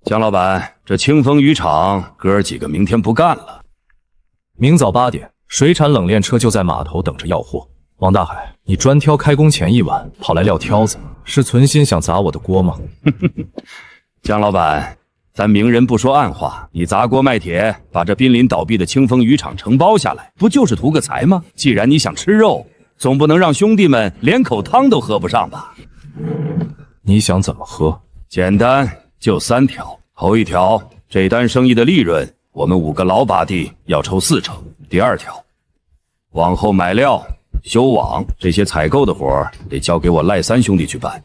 江老板，这清风渔场哥儿几个明天不干了。明早8点，水产冷链车就在码头等着要货。王大海，你专挑开工前1晚跑来撂挑子，是存心想砸我的锅吗？江老板，咱明人不说暗话，你砸锅卖铁，把这濒临倒闭的清风渔场承包下来，不就是图个财吗？既然你想吃肉，总不能让兄弟们连口汤都喝不上吧？你想怎么喝？简单，就3条。头1条，这单生意的利润，我们5个老把弟要抽40%。第2条，往后买料、修网这些采购的活得交给我赖3兄弟去办。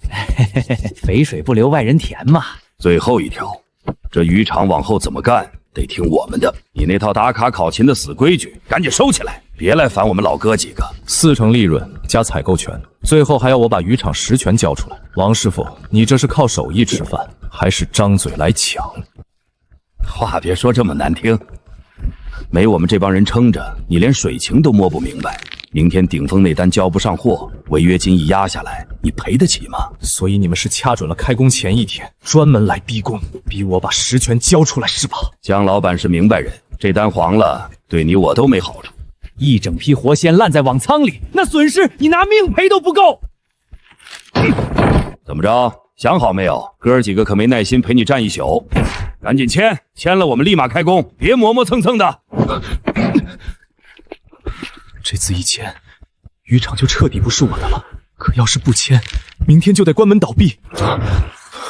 肥水不流外人田嘛。最后1条，这渔场往后怎么干，得听我们的。你那套打卡考勤的死规矩，赶紧收起来，别来烦我们老哥几个。40%利润加采购权，最后还要我把渔场实权交出来。王师傅，你这是靠手艺吃饭，还是张嘴来抢？话别说这么难听，没我们这帮人撑着，你连水情都摸不明白。明天顶峰那单交不上货，违约金一压下来，你赔得起吗？所以你们是掐准了开工前1天，专门来逼工，逼我把实权交出来是吧？江老板是明白人，这单黄了，对你我都没好处。一整批活鲜烂在网仓里，那损失你拿命赔都不够。怎么着？想好没有？哥儿几个可没耐心陪你站一宿，赶紧签，签了我们立马开工，别磨磨蹭蹭的。这次一签，渔场就彻底不是我的了。可要是不签，明天就得关门倒闭。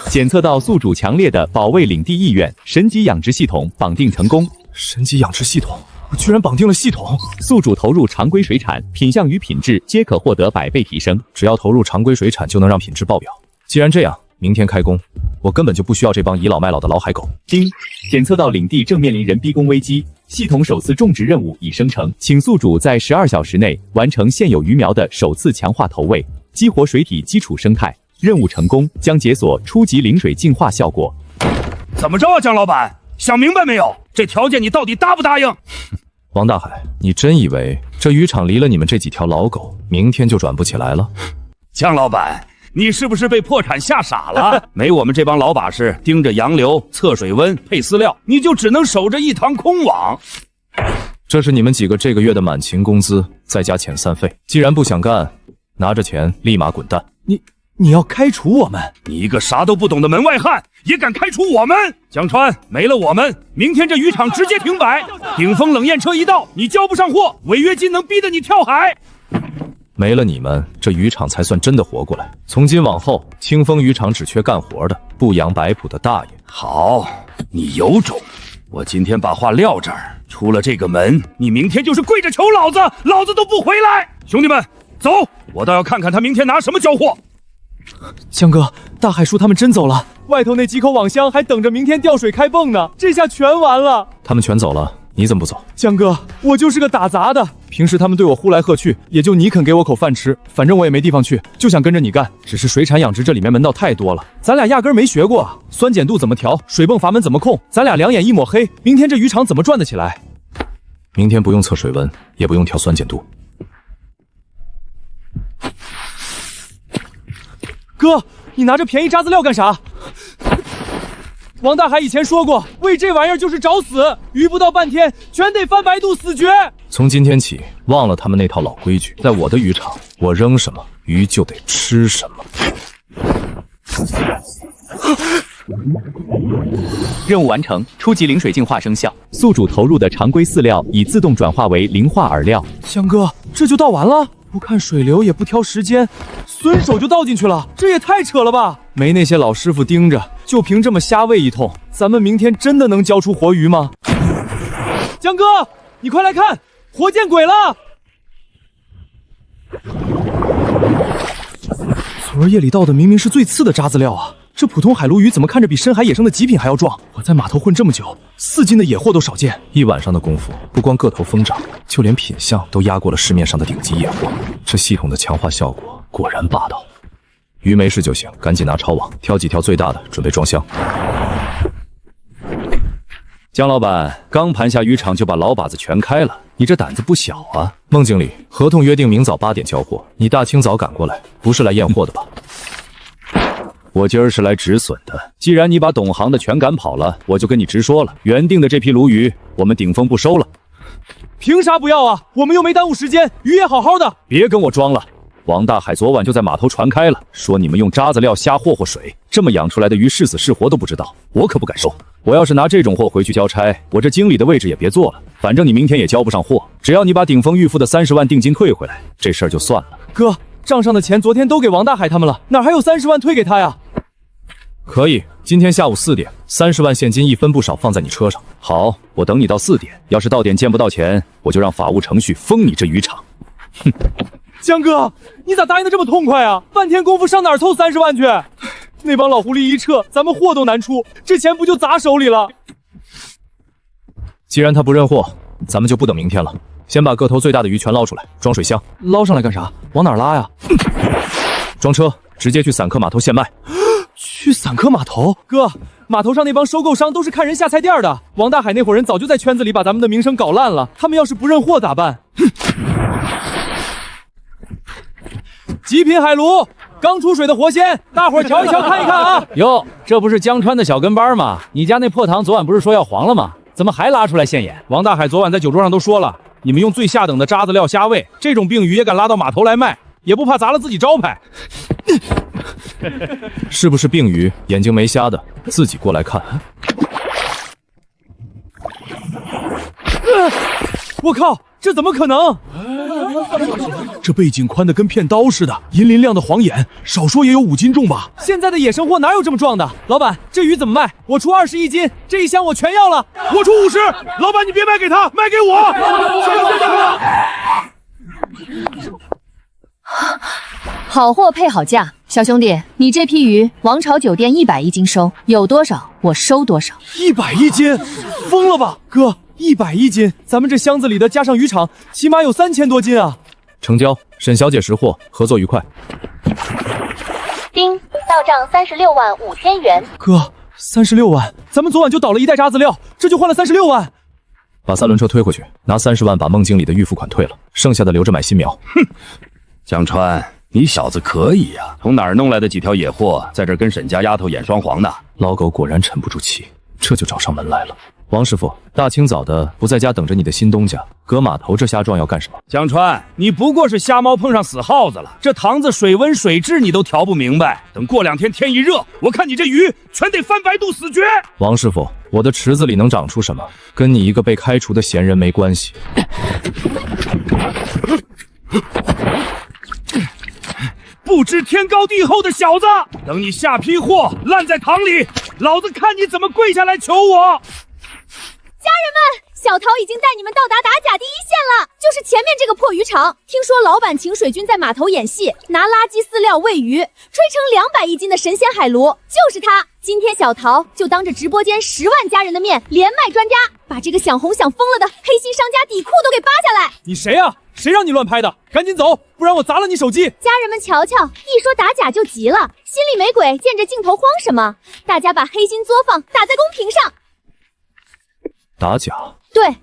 检测到宿主强烈的保卫领地意愿，神级养殖系统绑定成功。神级养殖系统，我居然绑定了系统。宿主投入常规水产，品相与品质皆可获得100倍提升。只要投入常规水产，就能让品质爆表。既然这样，明天开工，我根本就不需要这帮倚老卖老的老海狗。丁，检测到领地正面临人逼宫危机，系统首次种植任务已生成，请宿主在12小时内完成现有鱼苗的首次强化投喂，激活水体基础生态。任务成功，将解锁初级灵水净化效果。怎么着啊，江老板，想明白没有？这条件你到底答不答应？王大海，你真以为这渔场离了你们这几条老狗，明天就转不起来了？江老板，你是不是被破产吓傻了？没我们这帮老把式盯着洋流、测水温、配饲料，你就只能守着一塘空网。这是你们几个这个月的满勤工资，再加遣散费。既然不想干，拿着钱立马滚蛋。你要开除我们？你一个啥都不懂的门外汉，也敢开除我们？江川，没了我们，明天这渔场直接停摆。顶峰冷验车一到，你交不上货，违约金能逼得你跳海。没了你们，这渔场才算真的活过来。从今往后，清风渔场只缺干活的，不养摆谱的大爷。好，你有种！我今天把话撂这儿，出了这个门，你明天就是跪着求老子，老子都不回来。兄弟们，走，我倒要看看他明天拿什么交货。江哥，大海叔他们真走了，外头那几口网箱还等着明天调水开泵呢，这下全完了。他们全走了，你怎么不走？江哥，我就是个打杂的，平时他们对我呼来喝去，也就你肯给我口饭吃，反正我也没地方去，就想跟着你干。只是水产养殖这里面门道太多了，咱俩压根没学过，酸碱度怎么调，水泵阀门怎么控，咱俩两眼一抹黑，明天这渔场怎么转得起来？明天不用测水温，也不用调酸碱度。哥，你拿着便宜渣子料干啥？王大海以前说过，喂这玩意儿就是找死，鱼不到半天全得翻白肚死绝。从今天起，忘了他们那套老规矩，在我的渔场，我扔什么鱼就得吃什么。任务完成，初级灵水净化生效，宿主投入的常规饲料已自动转化为磷化饵料。香哥，这就倒完了？不看水流也不挑时间，随手就倒进去了，这也太扯了吧！没那些老师傅盯着，就凭这么瞎喂一通，咱们明天真的能交出活鱼吗？江哥，你快来看，活见鬼了！昨儿夜里倒的明明是最次的渣子料啊，这普通海鲈鱼怎么看着比深海野生的极品还要壮？我在码头混这么久，4斤的野货都少见。一晚上的功夫，不光个头疯长，就连品相都压过了市面上的顶级野货。这系统的强化效果果然霸道。鱼没事就行，赶紧拿抄网，挑几条最大的，准备装箱。江老板刚盘下渔场就把老把子全开了，你这胆子不小啊！孟经理，合同约定明早8点交货，你大清早赶过来，不是来验货的吧？我今儿是来止损的。既然你把懂行的全赶跑了，我就跟你直说了，原定的这批鲈鱼，我们顶风不收了。凭啥不要啊？我们又没耽误时间，鱼也好好的。别跟我装了。王大海昨晚就在码头传开了，说你们用渣子料瞎霍霍水，这么养出来的鱼是死是活都不知道，我可不敢收。我要是拿这种货回去交差，我这经理的位置也别做了。反正你明天也交不上货，只要你把顶峰预付的30万定金退回来，这事儿就算了。哥，账上的钱昨天都给王大海他们了，哪还有30万退给他呀？可以，今天下午4点，30万现金一分不少放在你车上。好，我等你到4点，要是到点见不到钱，我就让法务程序封你这渔场。哼，江哥，你咋答应的这么痛快啊？半天功夫上哪儿凑30万去？那帮老狐狸一撤，咱们货都难出，这钱不就砸手里了？既然他不认货，咱们就不等明天了，先把个头最大的鱼全捞出来，装水箱。捞上来干啥？往哪儿拉呀？装车，直接去散客码头现卖。去散客码头？哥，码头上那帮收购商都是看人下菜店的，王大海那伙人早就在圈子里把咱们的名声搞烂了，他们要是不认货咋办？极品海鲈，刚出水的活鲜，大伙儿瞧一瞧看一看啊！哟，这不是江川的小跟班吗？你家那破塘昨晚不是说要黄了吗？怎么还拉出来现眼？王大海昨晚在酒桌上都说了，你们用最下等的渣子料虾味，这种病鱼也敢拉到码头来卖，也不怕砸了自己招牌。是不是病鱼？眼睛没瞎的，自己过来看。我靠，这怎么可能？这背景宽的跟片刀似的，银鳞亮的黄眼，少说也有5斤重吧？现在的野生货哪有这么壮的？老板，这鱼怎么卖？我出21斤，这一箱我全要了。我出50，老板你别卖给他，卖给我。好货配好价，小兄弟，你这批鱼，王朝酒店100一斤收，有多少我收多少。100一斤？疯了吧，哥！100一斤，咱们这箱子里的加上渔场，起码有3000多斤啊！成交，沈小姐识货，合作愉快。丁，到账36万5千元。哥，36万，咱们昨晚就倒了一袋渣子料，这就换了36万。把3轮车推回去，拿30万把孟经理的预付款退了，剩下的留着买新苗。哼，江川，你小子可以呀，从哪儿弄来的几条野货，在这跟沈家丫头演双簧呢？老狗果然沉不住气，这就找上门来了。王师傅，大清早的不在家等着你的新东家，搁码头这瞎撞要干什么？江川，你不过是瞎猫碰上死耗子了，这塘子水温水质你都调不明白，等过2天天一热，我看你这鱼全得翻白肚死绝。王师傅，我的池子里能长出什么，跟你一个被开除的闲人没关系。不知天高地厚的小子，等你下批货烂在塘里，老子看你怎么跪下来求我！家人们，小桃已经带你们到达打假第一线了，就是前面这个破渔场。听说老板请水军在码头演戏，拿垃圾饲料喂鱼，吹成200一斤的神仙海鲈，就是他。今天小桃就当着直播间10万家人的面，连麦专家，把这个想红想疯了的黑心商家底裤都给扒下来。你谁啊？谁让你乱拍的？赶紧走，不然我砸了你手机！家人们瞧瞧，一说打假就急了，心里没鬼，见着镜头慌什么？大家把黑心作坊打在公屏上。打假？对，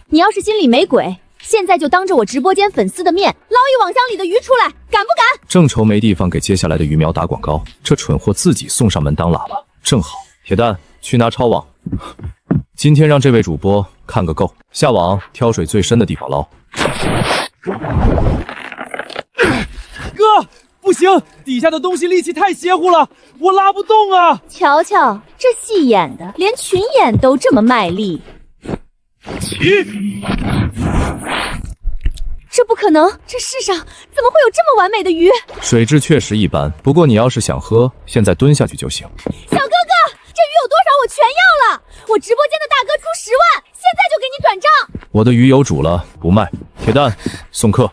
你要是心里没鬼，现在就当着我直播间粉丝的面捞一网箱里的鱼出来，敢不敢？正愁没地方给接下来的鱼苗打广告，这蠢货自己送上门当喇叭，正好。铁蛋，去拿抄网，今天让这位主播看个够，下网挑水最深的地方捞。哥，不行，底下的东西力气太邪乎了，我拉不动啊！瞧瞧，这戏演的连群演都这么卖力。这不可能，这世上怎么会有这么完美的鱼？水质确实一般，不过你要是想喝，现在蹲下去就行。小哥哥，这鱼有多少我全要了，我直播间的大哥出10万，现在就给你转账。我的鱼有主了，不卖。铁蛋，送客。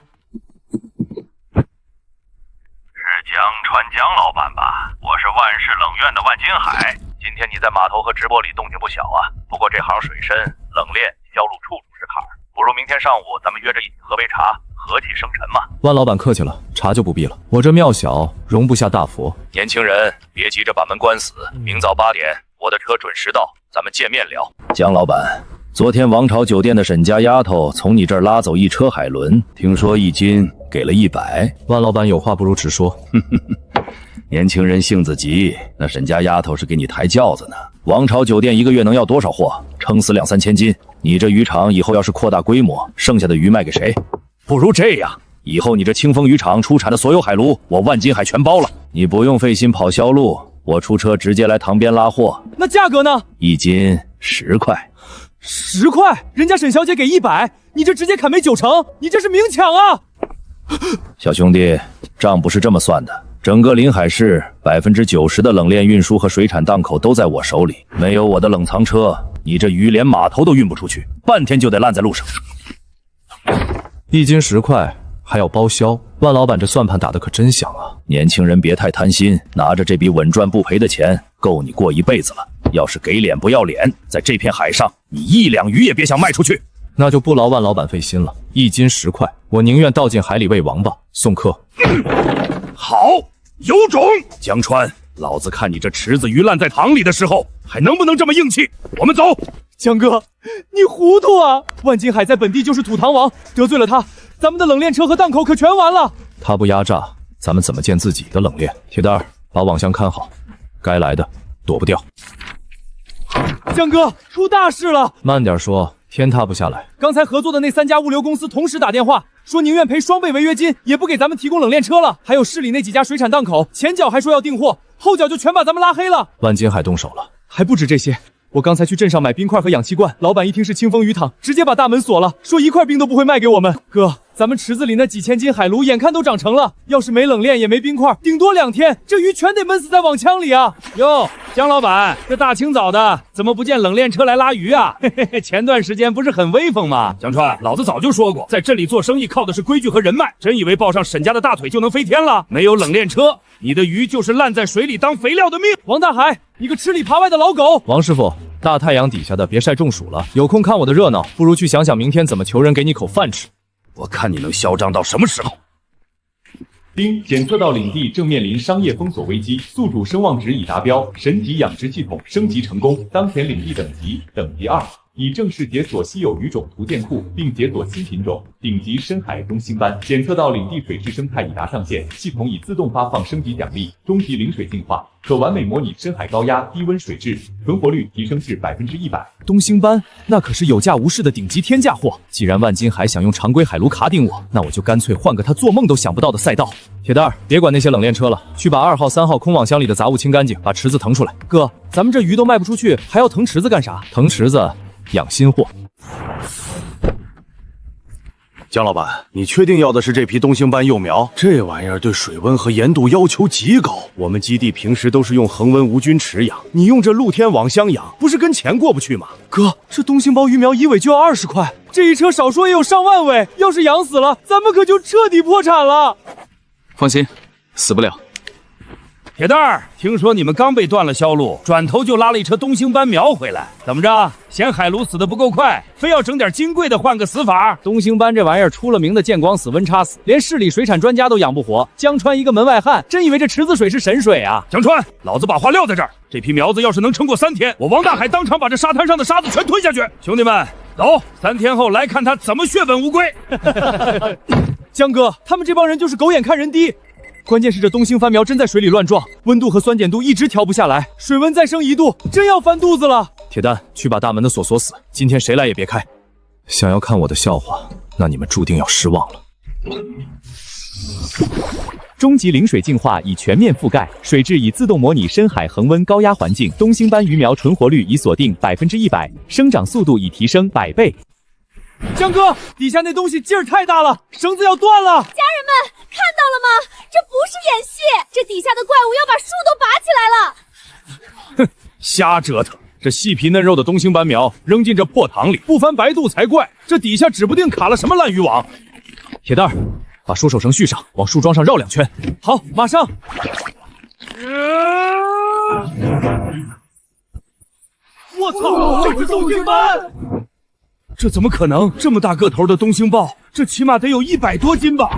江川江老板吧，我是万世冷院的万金海。今天你在码头和直播里动静不小啊，不过这行水深冷链销路处处是坎儿，不如明天上午咱们约着一起喝杯茶，和气生尘嘛。万老板客气了，茶就不必了，我这庙小容不下大佛。年轻人别急着把门关死，明早8点我的车准时到，咱们见面聊。江老板，昨天王朝酒店的沈家丫头从你这儿拉走1车海轮，听说1斤给了100。万老板有话不如直说。年轻人性子急，那沈家丫头是给你抬轿子呢。王朝酒店一个月能要多少货？撑死2、3千斤。你这渔场以后要是扩大规模，剩下的鱼卖给谁？不如这样，以后你这清风渔场出产的所有海鲈，我万金海全包了，你不用费心跑销路，我出车直接来塘边拉货。那价格呢？1斤10块。10块？人家沈小姐给100，你这直接砍没90%，你这是明抢啊！小兄弟，账不是这么算的。整个临海市90%的冷链运输和水产档口都在我手里，没有我的冷藏车，你这鱼连码头都运不出去，半天就得烂在路上。1斤10块，还要包销，万老板这算盘打得可真响啊！年轻人别太贪心，拿着这笔稳赚不赔的钱，够你过一辈子了。要是给脸不要脸，在这片海上，你1两鱼也别想卖出去。那就不劳万老板费心了，1斤10块，我宁愿倒进海里喂王八送客。好，有种！江川，老子看你这池子鱼烂在塘里的时候，还能不能这么硬气？我们走。江哥，你糊涂啊！万金海在本地就是土塘王，得罪了他，咱们的冷链车和档口可全完了。他不压榨，咱们怎么建自己的冷链？铁蛋儿，把网箱看好，该来的躲不掉。江哥，出大事了！慢点说，天塌不下来。刚才合作的那3家物流公司同时打电话，说宁愿赔双倍违约金，也不给咱们提供冷链车了。还有市里那几家水产档口，前脚还说要订货，后脚就全把咱们拉黑了。万金海动手了，还不止这些。我刚才去镇上买冰块和氧气罐，老板一听是清风鱼塘，直接把大门锁了，说1块冰都不会卖给我们。哥，咱们池子里那几千斤海鲈眼看都长成了，要是没冷链也没冰块，顶多2天，这鱼全得闷死在网腔里啊！哟，江老板，这大清早的，怎么不见冷链车来拉鱼啊？嘿嘿嘿，前段时间不是很威风吗？江川，老子早就说过，在这里做生意靠的是规矩和人脉，真以为抱上沈家的大腿就能飞天了？没有冷链车，你的鱼就是烂在水里当肥料的命！王大海，你个吃里扒外的老狗！王师傅，大太阳底下的别晒中暑了，有空看我的热闹，不如去想想明天怎么求人给你口饭吃。我看你能嚣张到什么时候？丁检测到领地正面临商业封锁危机，宿主声望值已达标，神级养殖系统升级成功，当前领地等级等级2，已正式解锁稀有鱼种图鉴库，并解锁新品种顶级深海东星斑。检测到领地水质生态已达上限，系统已自动发放升级奖励，终极零水净化，可完美模拟深海高压低温水质，存活率提升至100%。东星斑那可是有价无市的顶级天价货，既然万金海想用常规海鲈卡顶我，那我就干脆换个他做梦都想不到的赛道。铁蛋儿，别管那些冷链车了，去把2号、3号空网箱里的杂物清干净，把池子腾出来。哥，咱们这鱼都卖不出去，还要腾池子干啥？腾池子养新货。江老板，你确定要的是这批东星斑幼苗？这玩意儿对水温和盐度要求极高，我们基地平时都是用恒温无菌池养，你用这露天网箱养，不是跟钱过不去吗？哥，这东星包鱼苗一尾就要20块，这一车少说也有上万尾，要是养死了，咱们可就彻底破产了。放心，死不了。铁蛋儿，听说你们刚被断了销路，转头就拉了一车东星斑苗回来，怎么着？嫌海鲈死得不够快，非要整点金贵的换个死法？东星斑这玩意儿出了名的见光死、温差死，连市里水产专家都养不活。江川一个门外汉，真以为这池子水是神水啊？江川，老子把话撂在这儿，这批苗子要是能撑过3天，我王大海当场把这沙滩上的沙子全吞下去。兄弟们，走，3天后来看他怎么血本无归。江哥，他们这帮人就是狗眼看人低。关键是这东星番苗真在水里乱撞，温度和酸碱度一直调不下来，水温再升1度，真要翻肚子了。铁蛋，去把大门的锁锁死，今天谁来也别开。想要看我的笑话，那你们注定要失望了。终极零水净化已全面覆盖，水质已自动模拟深海恒温高压环境，东星斑鱼苗存活率已锁定100%，生长速度已提升100倍。江哥，底下那东西劲儿太大了，绳子要断了！家人们看到了吗？这不是演戏，这底下的怪物要把树都拔起来了！哼，瞎折腾！这细皮嫩肉的东星斑苗扔进这破塘里，不翻白肚才怪！这底下指不定卡了什么烂渔网。铁蛋儿，把收手绳续上，往树桩上绕2圈。好，马上！我操，这是东星斑！这怎么可能？这么大个头的东星鲍，这起码得有100多斤吧？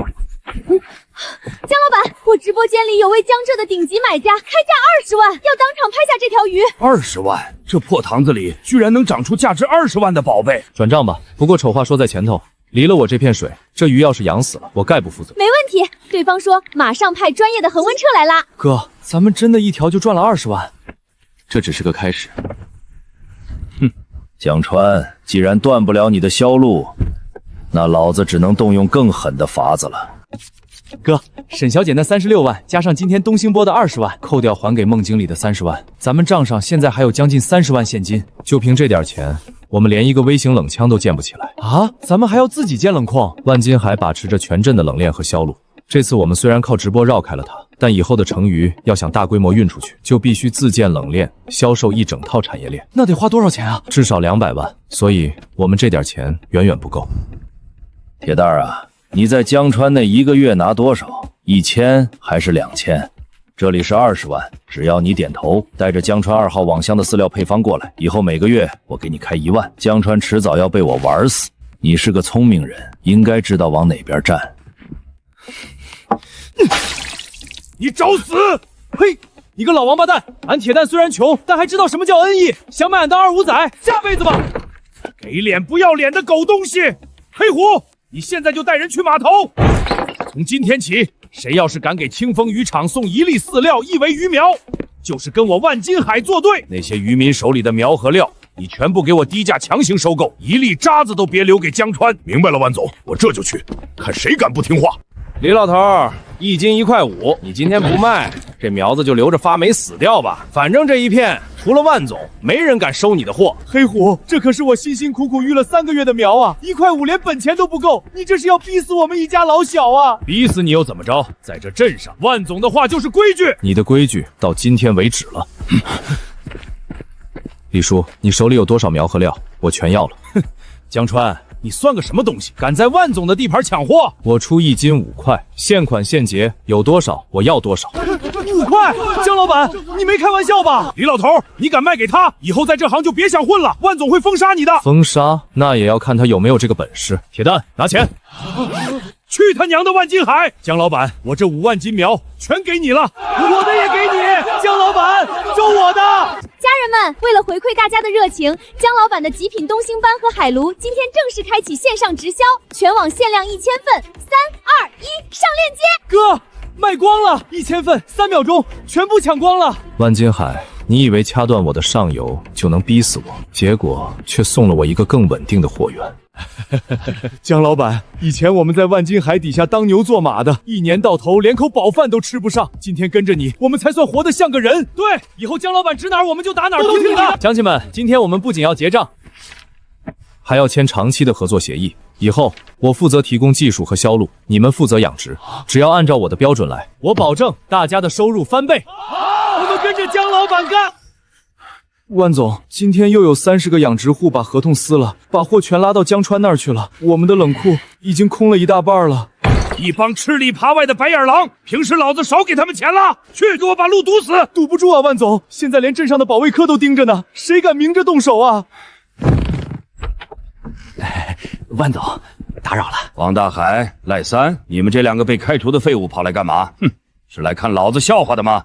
江老板，我直播间里有位江浙的顶级买家，开价20万，要当场拍下这条鱼。20万？这破塘子里居然能长出价值20万的宝贝？转账吧。不过丑话说在前头，离了我这片水，这鱼要是养死了，我概不负责。没问题，对方说马上派专业的恒温车来拉。哥，咱们真的一条就赚了20万。这只是个开始。江川，既然断不了你的销路，那老子只能动用更狠的法子了。哥，沈小姐那36万，加上今天东兴波的20万，扣掉还给孟经理的30万，咱们账上现在还有将近30万现金。就凭这点钱，我们连一个微型冷枪都建不起来啊！咱们还要自己建冷矿？万金海把持着全镇的冷链和销路。这次我们虽然靠直播绕开了它，但以后的成鱼要想大规模运出去，就必须自建冷链，销售一整套产业链。那得花多少钱啊？至少200万。所以我们这点钱远远不够。铁蛋儿啊，你在江川那1个月拿多少？1000还是2000？这里是20万，只要你点头，带着江川2号网箱的饲料配方过来，以后每个月我给你开1万。江川迟早要被我玩死，你是个聪明人，应该知道往哪边站。你找死！呸！你个老王八蛋！俺铁蛋虽然穷，但还知道什么叫恩义。想买俺当25仔，下辈子吧！给脸不要脸的狗东西！黑虎，你现在就带人去码头。从今天起，谁要是敢给清风渔场送1粒饲料1尾鱼苗，就是跟我万金海作对。那些渔民手里的苗和料，你全部给我低价强行收购，1粒渣子都别留给江川。明白了，万总，我这就去，看谁敢不听话。李老头，1斤1块5，你今天不卖，这苗子就留着发霉死掉吧。反正这一片除了万总，没人敢收你的货。黑虎，这可是我辛辛苦苦育了3个月的苗啊，1块5连本钱都不够，你这是要逼死我们一家老小啊！逼死你又怎么着？在这镇上，万总的话就是规矩。你的规矩到今天为止了。李叔，你手里有多少苗和料？我全要了。哼，江川，你算个什么东西？敢在万总的地盘抢货？我出1斤5块，现款现结，有多少我要多少。5块？江老板，你没开玩笑吧？李老头，你敢卖给他，以后在这行就别想混了，万总会封杀你的。封杀？那也要看他有没有这个本事。铁蛋，拿钱。去他娘的万金海！江老板，我这5万斤苗全给你了，我的也给你，江老板，收我的！家人们，为了回馈大家的热情，江老板的极品东星斑和海鲈今天正式开启线上直销，全网限量1000份。3、2、1，上链接！哥，卖光了，1000份，3秒钟全部抢光了。万金海，你以为掐断我的上游就能逼死我，结果却送了我一个更稳定的货源。江老板，以前我们在万金海底下当牛做马的，1年到头连口饱饭都吃不上。今天跟着你，我们才算活得像个人。对，以后江老板指哪儿我们就打哪儿，都听他。乡亲们，今天我们不仅要结账，还要签长期的合作协议。以后我负责提供技术和销路，你们负责养殖，只要按照我的标准来，我保证大家的收入翻倍。我们跟着江老板干。万总，今天又有30个养殖户把合同撕了，把货全拉到江川那儿去了。我们的冷库已经空了一大半了。一帮吃里扒外的白眼狼，平时老子少给他们钱了。去，给我把路堵死！堵不住啊，万总，现在连镇上的保卫科都盯着呢，谁敢明着动手啊？万总，打扰了。王大海、赖三，你们这2个被开除的废物跑来干嘛？哼，是来看老子笑话的吗？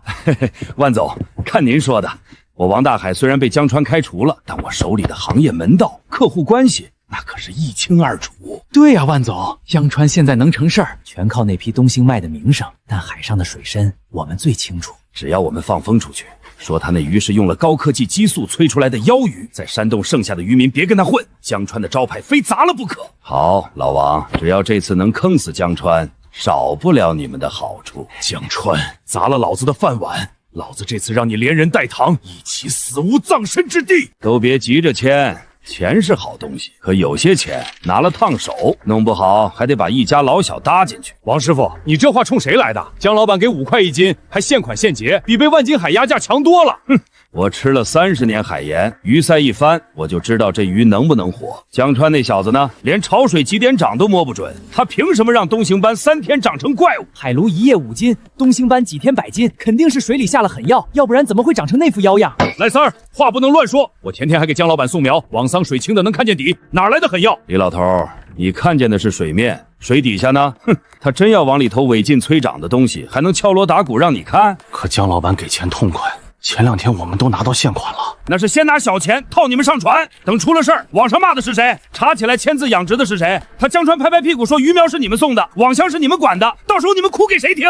万总，看您说的。我王大海虽然被江川开除了，但我手里的行业门道、客户关系那可是一清二楚。对呀，万总，江川现在能成事儿，全靠那批东兴卖的名声，但海上的水深我们最清楚。只要我们放风出去，说他那鱼是用了高科技激素催出来的妖鱼，在山洞剩下的渔民别跟他混，江川的招牌非砸了不可。好，老王，只要这次能坑死江川，少不了你们的好处。江川砸了老子的饭碗，老子这次让你连人带堂一起死无葬身之地。都别急着签，钱是好东西，可有些钱拿了烫手，弄不好还得把一家老小搭进去。王师傅，你这话冲谁来的？江老板给5块1斤，还现款现结，比被万金海压价强多了。哼，我吃了30年海盐，鱼鳃一翻，我就知道这鱼能不能活。江川那小子呢，连潮水几点涨都摸不准，他凭什么让东兴斑3天长成怪物？海鲈1夜5斤，东兴斑几天100斤，肯定是水里下了狠药，要不然怎么会长成那副妖样？赖三儿，话不能乱说，我天天还给江老板送苗，网桑水清的能看见底，哪来的狠药？李老头，你看见的是水面，水底下呢？哼，他真要往里头违禁催长的东西，还能敲锣打鼓让你看？可江老板给钱痛快，前2天我们都拿到现款了。那是先拿小钱套你们上船，等出了事儿，网上骂的是谁？查起来签字养殖的是谁？他江川拍拍屁股说鱼苗是你们送的，网箱是你们管的，到时候你们哭给谁听？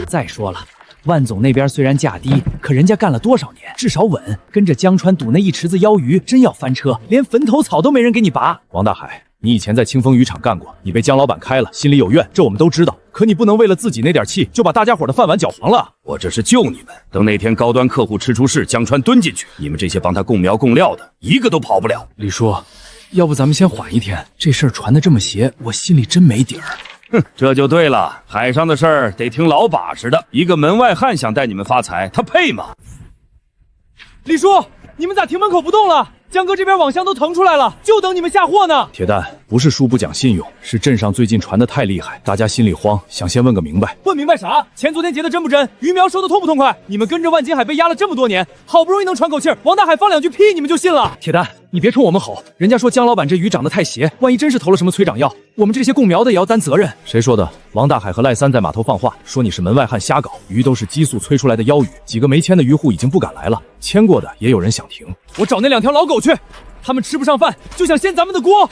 再说了，万总那边虽然价低，可人家干了多少年，至少稳。跟着江川赌那一池子妖鱼，真要翻车，连坟头草都没人给你拔。王大海，你以前在清风渔场干过，你被江老板开了，心里有怨，这我们都知道。可你不能为了自己那点气，就把大家伙的饭碗搅黄了。我这是救你们，等哪天高端客户吃出事，江川蹲进去，你们这些帮他供苗供料的，一个都跑不了。李叔，要不咱们先缓一天，这事儿传得这么邪，我心里真没底儿。哼，这就对了，海上的事儿得听老把式的。一个门外汉想带你们发财，他配吗？李叔，你们咋停门口不动了？江哥这边网箱都腾出来了，就等你们下货呢。铁蛋，不是叔不讲信用，是镇上最近传得太厉害，大家心里慌，想先问个明白。问明白啥？前昨天结的真不真？鱼苗收的痛不痛快？你们跟着万金海被压了这么多年，好不容易能喘口气儿，王大海放两句屁你们就信了？铁蛋，你别冲我们吼，人家说江老板这鱼长得太邪，万一真是投了什么催长药，我们这些供苗的也要担责任。谁说的？王大海和赖三在码头放话，说你是门外汉瞎搞，鱼都是激素催出来的妖鱼，几个没签的渔户已经不敢来了，签过的也有人想停。我找那2条老狗去。他们吃不上饭，就想掀咱们的锅。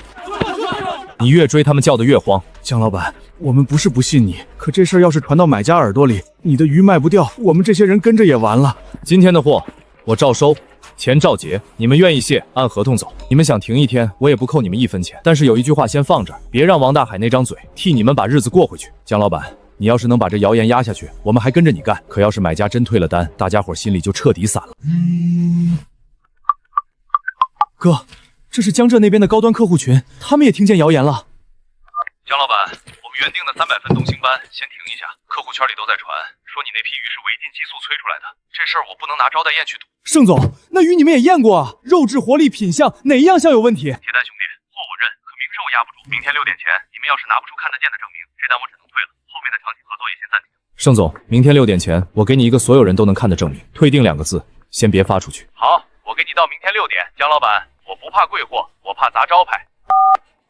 你越追他们叫得越慌。江老板，我们不是不信你，可这事儿要是传到买家耳朵里，你的鱼卖不掉，我们这些人跟着也完了。今天的货我照收，钱照结，你们愿意卸，按合同走。你们想停一天，我也不扣你们1分钱。但是有一句话先放这儿，别让王大海那张嘴替你们把日子过回去。江老板，你要是能把这谣言压下去，我们还跟着你干。可要是买家真退了单，大家伙心里就彻底散了。哥，这是江浙那边的高端客户群，他们也听见谣言了。江老板，我们原定的300份东星斑先停一下，客户圈里都在传，说你那批鱼是违禁激素催出来的，这事儿我不能拿招待宴去赌。盛总，那鱼你们也验过啊？肉质、活力、品相哪一样像有问题？铁蛋兄弟，货我认，可名声我压不住。明天6点前，你们要是拿不出看得见的证明，这单我只能退了，后面的长期合作也先暂停。盛总，明天6点前，我给你一个所有人都能看的证明，退订2个字，先别发出去。好，我给你到明天6点。江老板，我不怕贵货，我怕砸招牌。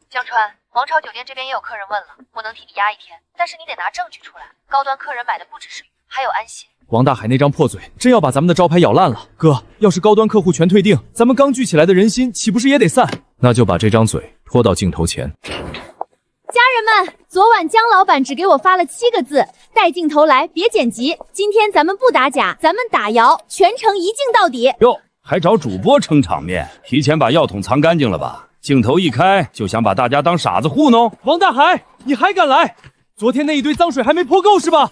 江川，王朝酒店这边也有客人问了，我能替你压1天，但是你得拿证据出来。高端客人买的不只是鱼，还有安心。王大海那张破嘴，真要把咱们的招牌咬烂了。哥，要是高端客户全退订，咱们刚聚起来的人心岂不是也得散？那就把这张嘴拖到镜头前。家人们，昨晚江老板只给我发了7个字：带镜头来，别剪辑。今天咱们不打假，咱们打谣，全程一镜到底。哟，还找主播撑场面，提前把药桶藏干净了吧？镜头一开就想把大家当傻子糊弄？王大海，你还敢来？昨天那一堆脏水还没泼够是吧？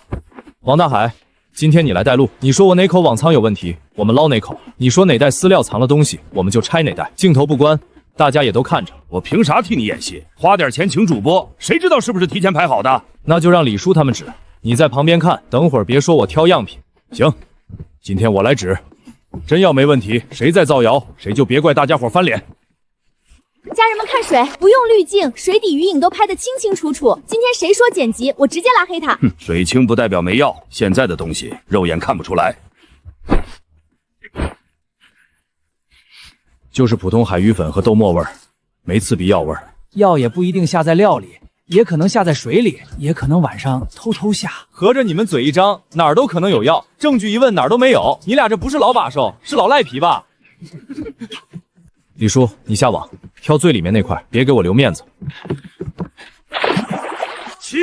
王大海，今天你来带路。你说我哪口网仓有问题，我们捞哪口；你说哪袋饲料藏了东西，我们就拆哪袋。镜头不关，大家也都看着。我凭啥替你演戏？花点钱请主播，谁知道是不是提前排好的？那就让李叔他们指，你在旁边看，等会儿别说我挑样品。行，今天我来指，真要没问题，谁再造谣，谁就别怪大家伙翻脸。家人们看水，不用滤镜，水底鱼影都拍得清清楚楚。今天谁说剪辑，我直接拉黑他。水清不代表没药，现在的东西肉眼看不出来。就是普通海鱼粉和豆沫味儿，没刺鼻药味儿。药也不一定下在料里，也可能下在水里，也可能晚上偷偷下。合着你们嘴一张，哪儿都可能有药，证据一问哪儿都没有。你俩这不是老把手，是老赖皮吧？李叔，你下网挑最里面那块，别给我留面子。起！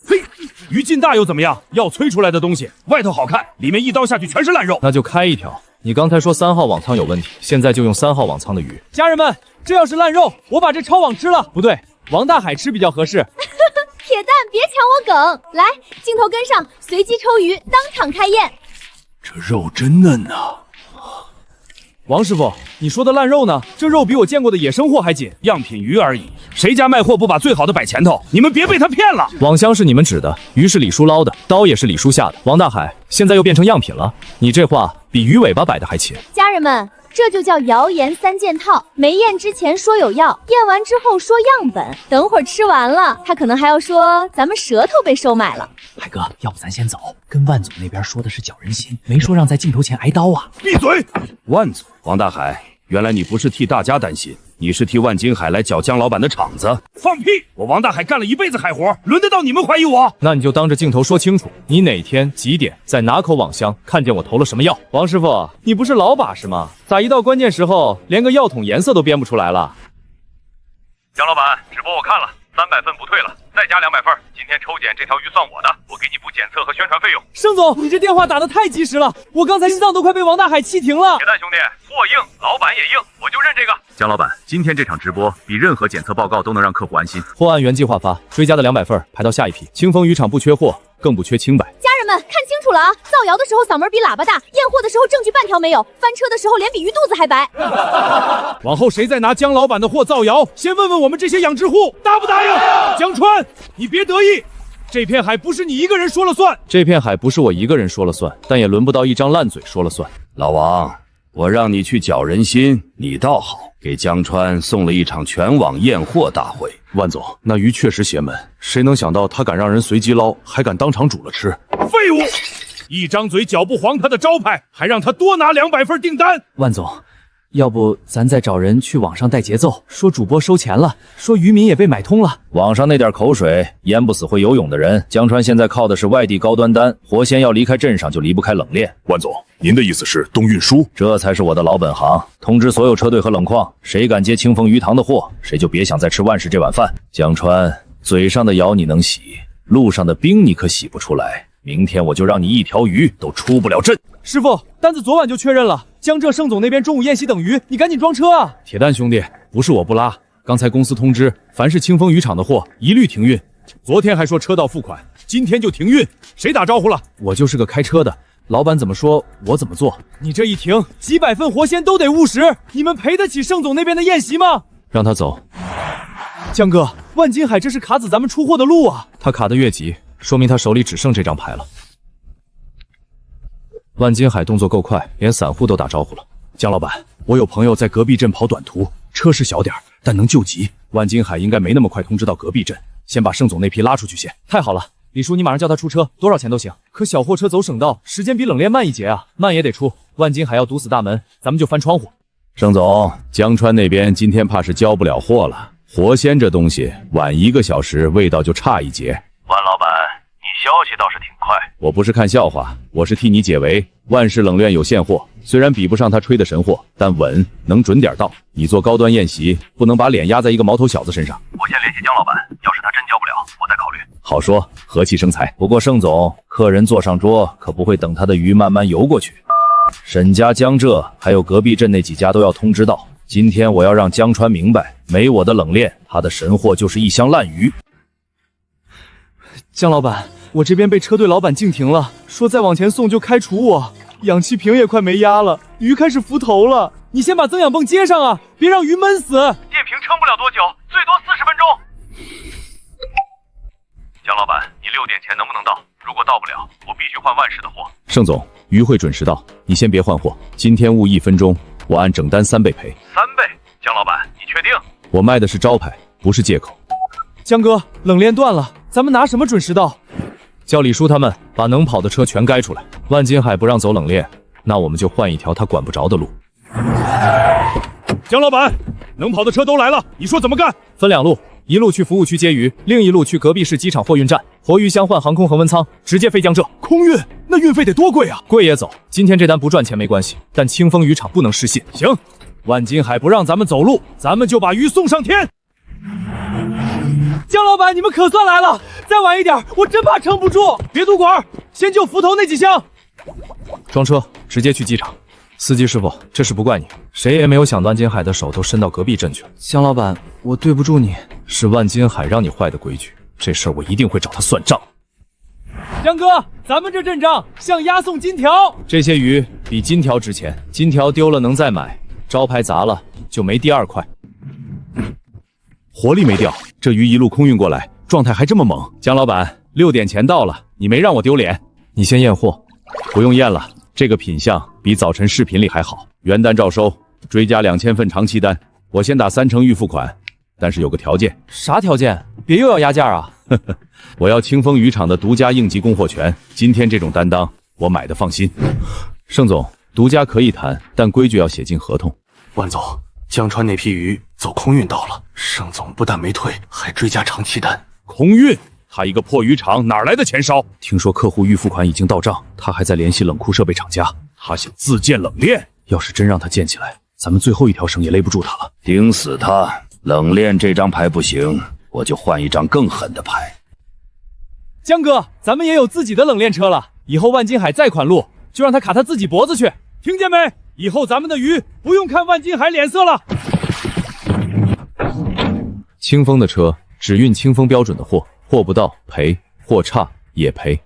嘿，鱼劲大又怎么样？药催出来的东西，外头好看，里面一刀下去全是烂肉。那就开一条。你刚才说3号网仓有问题，现在就用3号网仓的鱼。家人们，这要是烂肉，我把这抄网吃了。不对，王大海吃比较合适。铁蛋，别抢我梗！来，镜头跟上，随机抽鱼，当场开宴。这肉真嫩啊！王师傅，你说的烂肉呢？这肉比我见过的野生货还紧，样品鱼而已。谁家卖货不把最好的摆前头？你们别被他骗了。网箱是你们指的，鱼是李叔捞的，刀也是李叔下的。王大海，现在又变成样品了，你这话比鱼尾巴摆的还切。家人们，这就叫谣言3件套。没验之前说有药，验完之后说样本，等会儿吃完了，他可能还要说咱们舌头被收买了。海哥，要不咱先走？跟万总那边说的是搅人心，没说让在镜头前挨刀啊！闭嘴！万总，王大海，原来你不是替大家担心，你是替万金海来搅江老板的场子。放屁！我王大海干了一辈子海活，轮得到你们怀疑我？那你就当着镜头说清楚，你哪天几点在哪口网箱看见我投了什么药？王师傅，你不是老把式吗？咋一到关键时候连个药桶颜色都编不出来了？江老板，直播我看了，300份不退了，再加200份。今天抽检这条鱼算我的，我给你补检测和宣传费用。盛总，你这电话打得太及时了，我刚才心脏都快被王大海气停了。铁蛋兄弟，货硬，老板也硬，我就认这个。姜老板，今天这场直播比任何检测报告都能让客户安心。货按原计划发，追加的200份排到下一批。清风渔场不缺货，更不缺清白。家人们看清楚了啊！造谣的时候嗓门比喇叭大，验货的时候证据半条没有，翻车的时候脸比鱼肚子还白。往后谁再拿姜老板的货造谣，先问问我们这些养殖户答不答应？江川，你别得意，这片海不是你一个人说了算。这片海不是我一个人说了算，但也轮不到一张烂嘴说了算。老王，我让你去搅人心，你倒好，给江川送了一场全网验货大会。万总，那鱼确实邪门，谁能想到他敢让人随机捞，还敢当场煮了吃？废物！一张嘴搅不黄他的招牌，还让他多拿200份订单。万总，要不咱再找人去网上带节奏，说主播收钱了，说渔民也被买通了。网上那点口水淹不死会游泳的人，江川现在靠的是外地高端单，活鲜要离开镇上就离不开冷链。万总，您的意思是动运输？这才是我的老本行。通知所有车队和冷矿，谁敢接清风鱼塘的货，谁就别想再吃万氏这碗饭。江川，嘴上的谣你能洗，路上的冰你可洗不出来。明天我就让你一条鱼都出不了镇。师傅，单子昨晚就确认了，江浙盛总那边中午宴席等鱼，你赶紧装车啊！铁蛋兄弟，不是我不拉，刚才公司通知，凡是清风渔场的货一律停运。昨天还说车到付款，今天就停运，谁打招呼了？我就是个开车的，老板怎么说我怎么做。你这一停，几百份活鲜都得误食，你们赔得起盛总那边的宴席吗？让他走。江哥，万金海这是卡死咱们出货的路啊！他卡得越急，说明他手里只剩这张牌了。万金海动作够快，连散户都打招呼了。江老板，我有朋友在隔壁镇跑短途，车是小点但能救急。万金海应该没那么快通知到隔壁镇，先把盛总那批拉出去先。太好了，李叔，你马上叫他出车，多少钱都行。可小货车走省道，时间比冷链慢一截啊，慢也得出。万金海要堵死大门，咱们就翻窗户。盛总，江川那边今天怕是交不了货了。活鲜这东西晚1个小时，味道就差一截。万老板，你消息倒是挺快。我不是看笑话，我是替你解围。万氏冷链有现货，虽然比不上他吹的神货，但稳，能准点到。你做高端宴席，不能把脸压在一个毛头小子身上。我先联系江老板，要是他真交不了，我再考虑。好说，和气生财。不过盛总，客人坐上桌，可不会等他的鱼慢慢游过去。沈家、江浙还有隔壁镇那几家都要通知到。今天我要让江川明白，没我的冷链，他的神货就是一箱烂鱼。江老板，我这边被车队老板静停了，说再往前送就开除我，氧气瓶也快没压了，鱼开始浮头了。你先把增氧泵接上啊，别让鱼闷死。电瓶撑不了多久，最多40分钟。江老板，你6点前能不能到？如果到不了，我必须换万氏的货。盛总，鱼会准时到，你先别换货。今天误1分钟，我按整单3倍赔。3倍？江老板，你确定？我卖的是招牌，不是借口。江哥，冷链断了，咱们拿什么准时到？叫李叔他们把能跑的车全该出来。万金海不让走冷链，那我们就换一条他管不着的路。江老板，能跑的车都来了，你说怎么干？分2路，一路去服务区接鱼，另一路去隔壁市机场货运站，活鱼相换航空恒温舱，直接飞江浙。空运？那运费得多贵啊！贵也走，今天这单不赚钱没关系，但清风渔场不能失信。行，万金海不让咱们走路，咱们就把鱼送上天。江老板，你们可算来了！再晚一点，我真怕撑不住。别堵管，先救浮头那几箱。装车，直接去机场。司机师傅，这事不怪你，谁也没有想万金海的手都伸到隔壁镇去了。江老板，我对不住你，是万金海让你坏的规矩，这事儿我一定会找他算账。江哥，咱们这阵仗像押送金条，这些鱼比金条值钱，金条丢了能再买，招牌砸了就没第2块。活力没掉，这鱼一路空运过来，状态还这么猛。江老板，6点前到了，你没让我丢脸。你先验货。不用验了，这个品相比早晨视频里还好。原单照收，追加2000份长期单，我先打3成预付款，但是有个条件。啥条件？别又要压价啊！我要清风渔场的独家应急供货权，今天这种担当我买的放心。盛总，独家可以谈，但规矩要写进合同。万总，江川那批鱼走空运到了，盛总不但没退，还追加长期单。空运？他一个破渔场哪来的钱烧？听说客户预付款已经到账，他还在联系冷库设备厂家。他想自建冷链，要是真让他建起来，咱们最后一条绳也勒不住他了。顶死他！冷链这张牌不行，我就换一张更狠的牌。江哥，咱们也有自己的冷链车了，以后万金海再款路，就让他卡他自己脖子去，听见没？以后咱们的鱼不用看万金海脸色了。清风的车只运清风标准的货，货不到赔，货差也赔。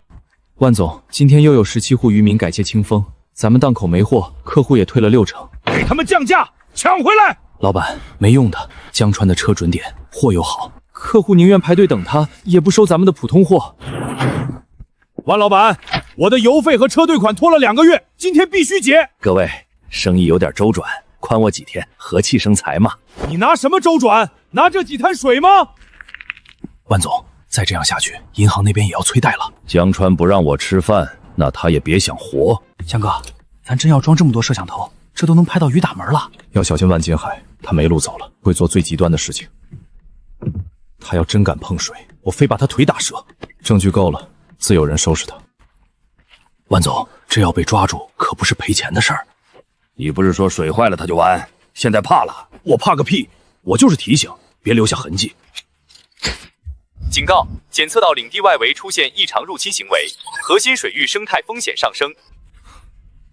万总，今天又有17户渔民改借清风，咱们档口没货，客户也退了60%，给他们降价，抢回来！老板，没用的，江川的车准点，货又好，客户宁愿排队等他，也不收咱们的普通货。万老板，我的油费和车队款拖了2个月，今天必须结。各位，生意有点周转，宽我几天，和气生财嘛。你拿什么周转？拿这几滩水吗？万总，再这样下去，银行那边也要催贷了。江川不让我吃饭，那他也别想活。江哥，咱真要装这么多摄像头，这都能拍到鱼打门了。要小心万金海，他没路走了，会做最极端的事情。他要真敢碰水，我非把他腿打折。证据够了，自有人收拾他。万总，这要被抓住，可不是赔钱的事儿。你不是说水坏了他就完，现在怕了？我怕个屁！我就是提醒，别留下痕迹。警告：检测到领地外围出现异常入侵行为，核心水域生态风险上升。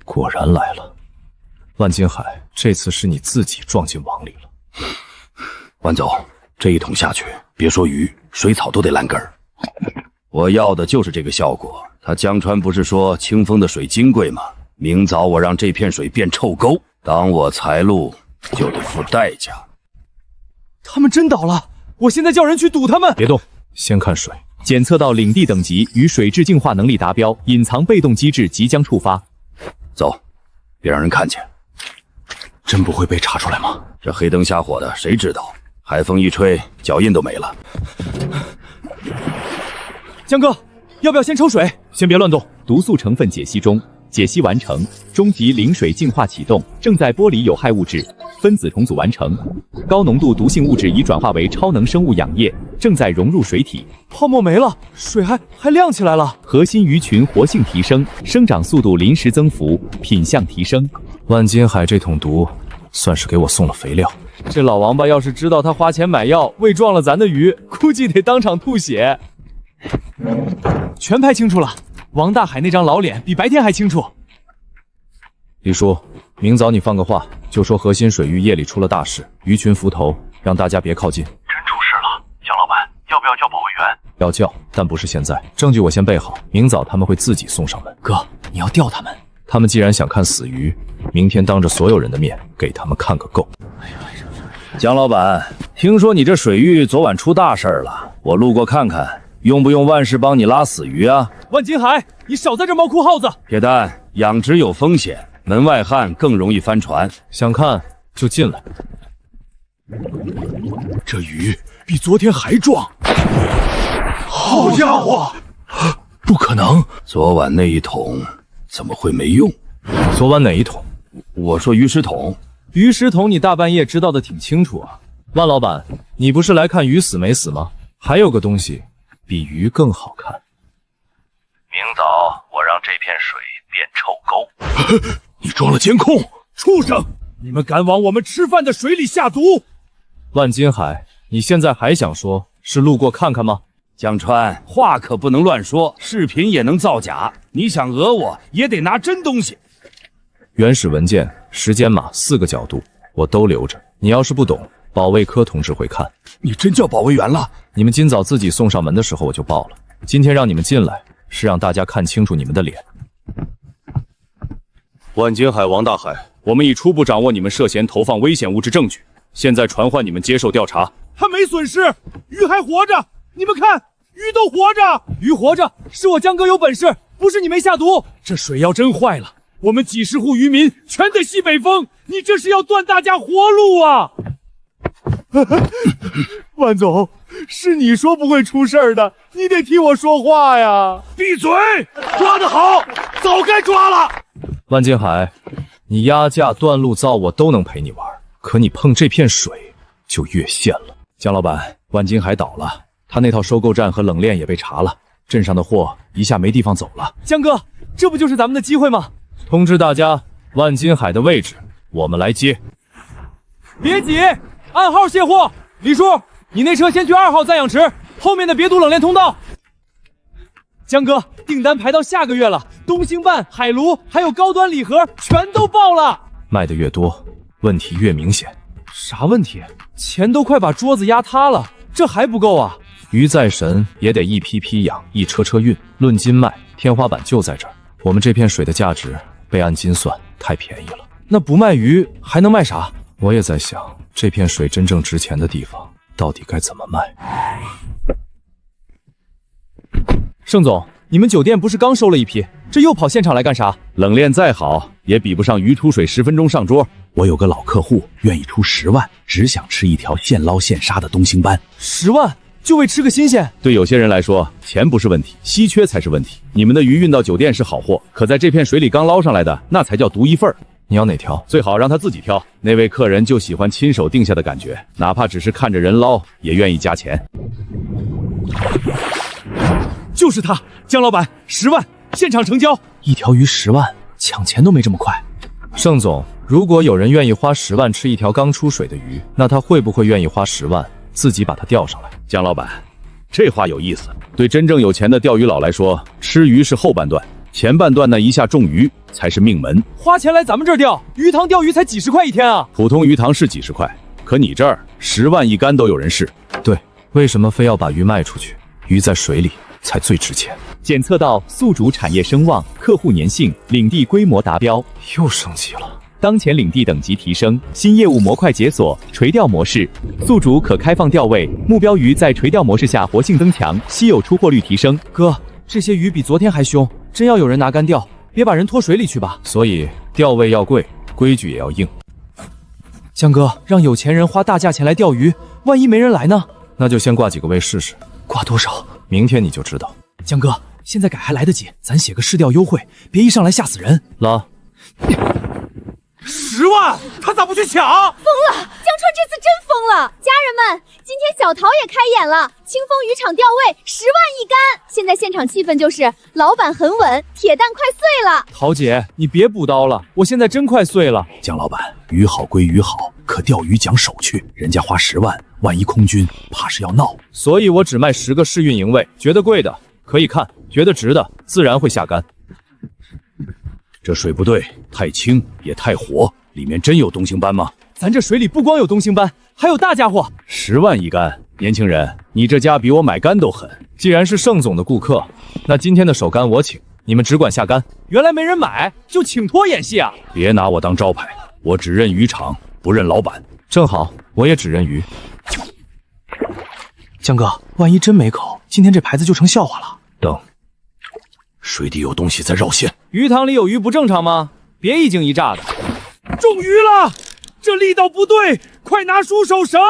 果然来了，万金海，这次是你自己撞进网里了。万总，这一桶下去，别说鱼，水草都得烂根儿。我要的就是这个效果。他江川不是说清风的水金贵吗？明早我让这片水变臭沟，挡我财路就得付代价。他们真倒了，我现在叫人去堵他们。别动，先看水。检测到领地等级与水质净化能力达标，隐藏被动机制即将触发。走，别让人看见。真不会被查出来吗？这黑灯瞎火的，谁知道？海风一吹，脚印都没了。江哥，要不要先抽水？先别乱动。毒素成分解析中，解析完成，终极零水净化启动，正在剥离有害物质，分子重组完成，高浓度毒性物质已转化为超能生物氧液，正在融入水体。泡沫没了，水还亮起来了。核心鱼群活性提升，生长速度临时增幅，品相提升。万金海这桶毒，算是给我送了肥料。这老王八要是知道他花钱买药喂撞了咱的鱼，估计得当场吐血。全拍清楚了，王大海那张老脸比白天还清楚。李叔，明早你放个话，就说核心水域夜里出了大事，鱼群浮头，让大家别靠近。真出事了，江老板，要不要叫保卫员？要叫，但不是现在。证据我先备好，明早他们会自己送上门。哥，你要调他们？他们既然想看死鱼，明天当着所有人的面给他们看个够。江老板，听说你这水域昨晚出大事了，我路过看看，用不用万事帮你拉死鱼啊？万金海，你少在这猫哭耗子！铁蛋，养殖有风险，门外汉更容易翻船。想看就进来。这鱼比昨天还壮，好家伙！不可能，昨晚那一桶怎么会没用？昨晚哪一桶？我说鱼食桶。鱼食桶你大半夜知道的挺清楚啊。万老板，你不是来看鱼死没死吗？还有个东西比鱼更好看。明早我让这片水变臭沟。你装了监控！畜生！你们敢往我们吃饭的水里下毒！万金海，你现在还想说是路过看看吗？江川，话可不能乱说，视频也能造假。你想讹我，也得拿真东西。原始文件、时间码4个角度，我都留着。你要是不懂，保卫科同志会看。你真叫保卫员了？你们今早自己送上门的时候我就报了。今天让你们进来，是让大家看清楚你们的脸。万金海、王大海，我们已初步掌握你们涉嫌投放危险物质证据，现在传唤你们接受调查。他没损失，鱼还活着，你们看，鱼都活着，鱼活着，是我江哥有本事，不是你没下毒。这水要真坏了，我们几十户渔民全得西北风，你这是要断大家活路啊！万总，是你说不会出事的，你得替我说话呀！闭嘴！抓得好，早该抓了。万金海，你压价、断路造我都能陪你玩，可你碰这片水就越线了。江老板，万金海倒了，他那套收购站和冷链也被查了，镇上的货一下没地方走了。江哥，这不就是咱们的机会吗？通知大家，万金海的位置我们来接。别挤，暗号卸货。李叔，你那车先去2号暂养池，后面的别堵冷链通道。江哥，订单排到下个月了，东星半、海炉还有高端礼盒全都爆了。卖的越多，问题越明显。啥问题？钱都快把桌子压塌了，这还不够啊！鱼再神也得一批批养，一车车运。论斤卖，天花板就在这儿。我们这片水的价值被按斤算，太便宜了。那不卖鱼还能卖啥？我也在想，这片水真正值钱的地方到底该怎么卖？盛总，你们酒店不是刚收了一批，这又跑现场来干啥？冷链再好，也比不上鱼出水10分钟上桌。我有个老客户愿意出10万，只想吃一条现捞现杀的东星斑。10万就为吃个新鲜？对有些人来说，钱不是问题，稀缺才是问题。你们的鱼运到酒店是好货，可在这片水里刚捞上来的，那才叫独一份儿。你要哪条？最好让他自己挑。那位客人就喜欢亲手定下的感觉，哪怕只是看着人捞，也愿意加钱。就是他，江老板，10万，现场成交。一条鱼10万，抢钱都没这么快。盛总，如果有人愿意花10万吃一条刚出水的鱼，那他会不会愿意花10万自己把它钓上来？江老板，这话有意思。对真正有钱的钓鱼佬来说，吃鱼是后半段，前半段那一下中鱼才是命门。花钱来咱们这儿钓鱼塘，钓鱼才几十块一天啊！普通鱼塘是几十块，可你这儿10万一竿都有人试。对，为什么非要把鱼卖出去？鱼在水里才最值钱。检测到宿主产业声望、客户粘性、领地规模达标，又升级了。当前领地等级提升，新业务模块解锁，垂钓模式，宿主可开放钓位，目标鱼在垂钓模式下活性增强，稀有出货率提升。哥，这些鱼比昨天还凶，真要有人拿竿钓，别把人拖水里去吧。所以钓位要贵，规矩也要硬。江哥，让有钱人花大价钱来钓鱼，万一没人来呢？那就先挂几个位试试。挂多少？明天你就知道。江哥，现在改还来得及，咱写个试钓优惠，别一上来吓死人。拉10万，他咋不去抢？疯了！江川这次真疯了！家人们，今天小桃也开眼了，清风渔场钓位10万一竿。现在现场气氛就是老板很稳，铁蛋快碎了。桃姐，你别补刀了，我现在真快碎了。江老板，鱼好归鱼好，可钓鱼讲手续，人家花10万，万一空军，怕是要闹。所以我只卖10个试运营位，觉得贵的可以看，觉得值的自然会下竿。这水不对，太清也太活，里面真有东星斑吗？咱这水里不光有东星斑，还有大家伙。10万一竿，年轻人，你这家比我买竿都狠。既然是盛总的顾客，那今天的首竿我请，你们只管下竿。原来没人买，就请托演戏啊！别拿我当招牌，我只认渔场，不认老板。正好，我也只认鱼。江哥，万一真没口，今天这牌子就成笑话了。等，水底有东西在绕线。鱼塘里有鱼不正常吗？别一惊一乍的。中鱼了，这力道不对，快拿出手绳！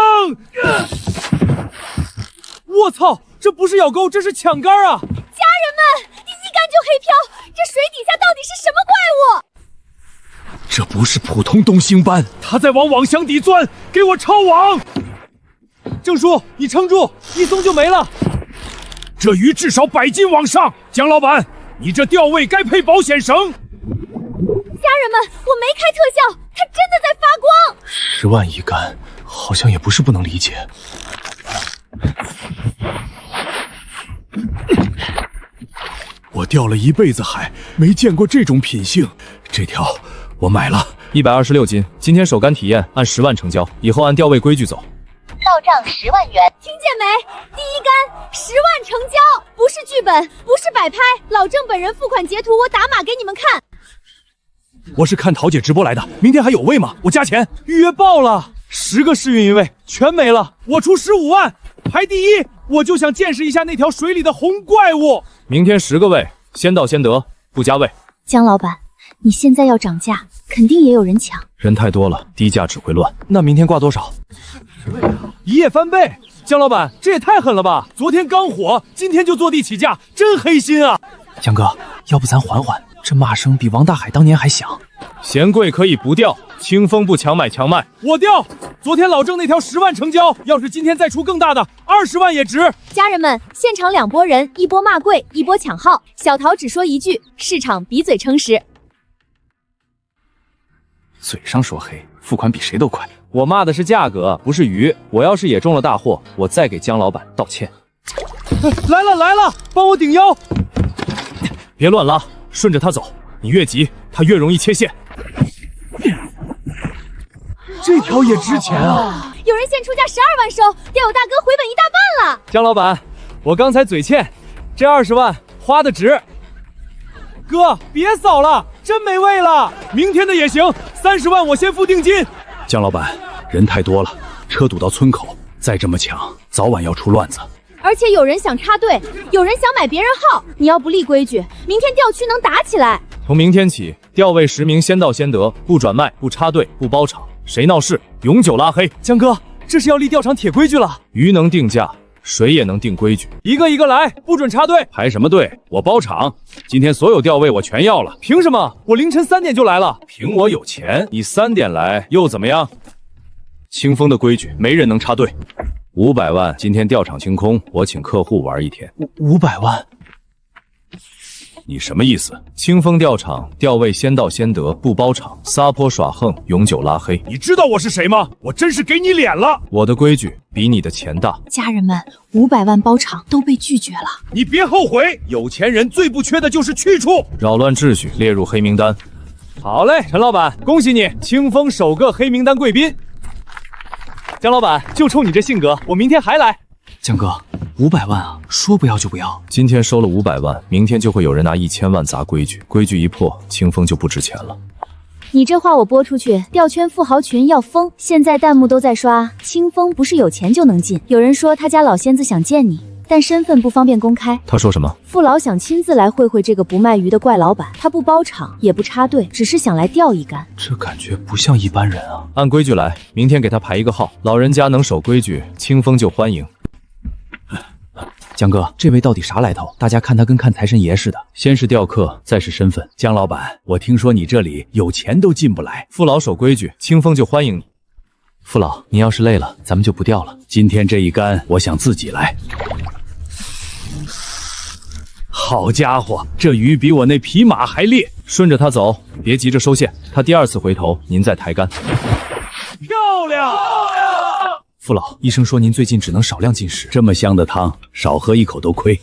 我操，这不是咬钩，这是抢竿啊！家人们，第一竿就黑漂，这水底下到底是什么怪物？这不是普通东星斑，他在往网箱底钻，给我抄网！郑叔，你撑住，一松就没了。这鱼至少100斤往上，江老板，你这钓位该配保险绳。家人们，我没开特效，它真的在发光。10万一竿，好像也不是不能理解。我钓了一辈子海，没见过这种品性。这条我买了，126斤。今天首竿体验按10万成交，以后按钓位规矩走。到账10万元，听见没？第一竿10万成交，不是剧本，不是摆拍，老郑本人付款截图，我打码给你们看。我是看桃姐直播来的，明天还有位吗？我加钱。预约爆了，10个试运营位全没了，我出15万，排第一。我就想见识一下那条水里的红怪物。明天10个位，先到先得，不加位。江老板，你现在要涨价，肯定也有人抢。人太多了，低价只会乱。那明天挂多少？一夜翻倍。江老板，这也太狠了吧！昨天刚火，今天就坐地起价，真黑心啊！江哥，要不咱缓缓？这骂声比王大海当年还响。嫌贵可以不钓，清风不强买强卖。我钓。昨天老郑那条10万成交，要是今天再出更大的，20万也值。家人们，现场2拨人，一波骂贵，一波抢号。小桃只说一句：市场比嘴撑实。嘴上说黑，付款比谁都快。我骂的是价格，不是鱼。我要是也中了大祸，我再给姜老板道歉。来了来了，帮我顶腰！别乱拉，顺着他走，你越急，他越容易切线。这条也值钱啊！有人现出价12万收，钓友大哥回本1大半了。姜老板，我刚才嘴欠，这20万花的值。哥，别扫了，真没味了。明天的也行，30万我先付定金。姜老板，人太多了，车堵到村口，再这么抢，早晚要出乱子。而且有人想插队，有人想买别人号，你要不立规矩，明天钓区能打起来。从明天起，钓位实名先到先得，不转卖，不插队，不包场，谁闹事永久拉黑。江哥，这是要立钓场铁规矩了。鱼能定价，谁也能定规矩。一个一个来，不准插队。排什么队？我包场。今天所有钓位我全要了。凭什么？我凌晨3点就来了。凭我有钱。你3点来又怎么样？清风的规矩，没人能插队。500万，今天钓场清空，我请客户玩1天。500万？你什么意思？清风钓场，钓位先到先得，不包场，撒泼耍横，永久拉黑。你知道我是谁吗？我真是给你脸了。我的规矩比你的钱大。家人们，500万包场都被拒绝了。你别后悔，有钱人最不缺的就是去处。扰乱秩序，列入黑名单。好嘞，陈老板，恭喜你，清风首个黑名单贵宾。姜老板，就冲你这性格，我明天还来。江哥，500万啊，说不要就不要。今天收了500万，明天就会有人拿1000万砸规矩，规矩一破，清风就不值钱了。你这话我播出去，钓圈富豪群要疯。现在弹幕都在刷，清风不是有钱就能进。有人说他家老仙子想见你，但身份不方便公开。他说什么？父老想亲自来会会这个不卖鱼的怪老板，他不包场也不插队，只是想来钓一竿。这感觉不像一般人啊！按规矩来，明天给他排一个号，老人家能守规矩，清风就欢迎。江哥，这位到底啥来头？大家看他跟看财神爷似的。先是钓客，再是身份。姜老板，我听说你这里有钱都进不来。父老守规矩，清风就欢迎你。父老，您要是累了，咱们就不钓了。今天这一竿，我想自己来。好家伙，这鱼比我那匹马还烈。顺着他走，别急着收线。他第2次回头，您再抬竿。漂亮！父老，医生说您最近只能少量进食，这么香的汤，少喝一口都亏。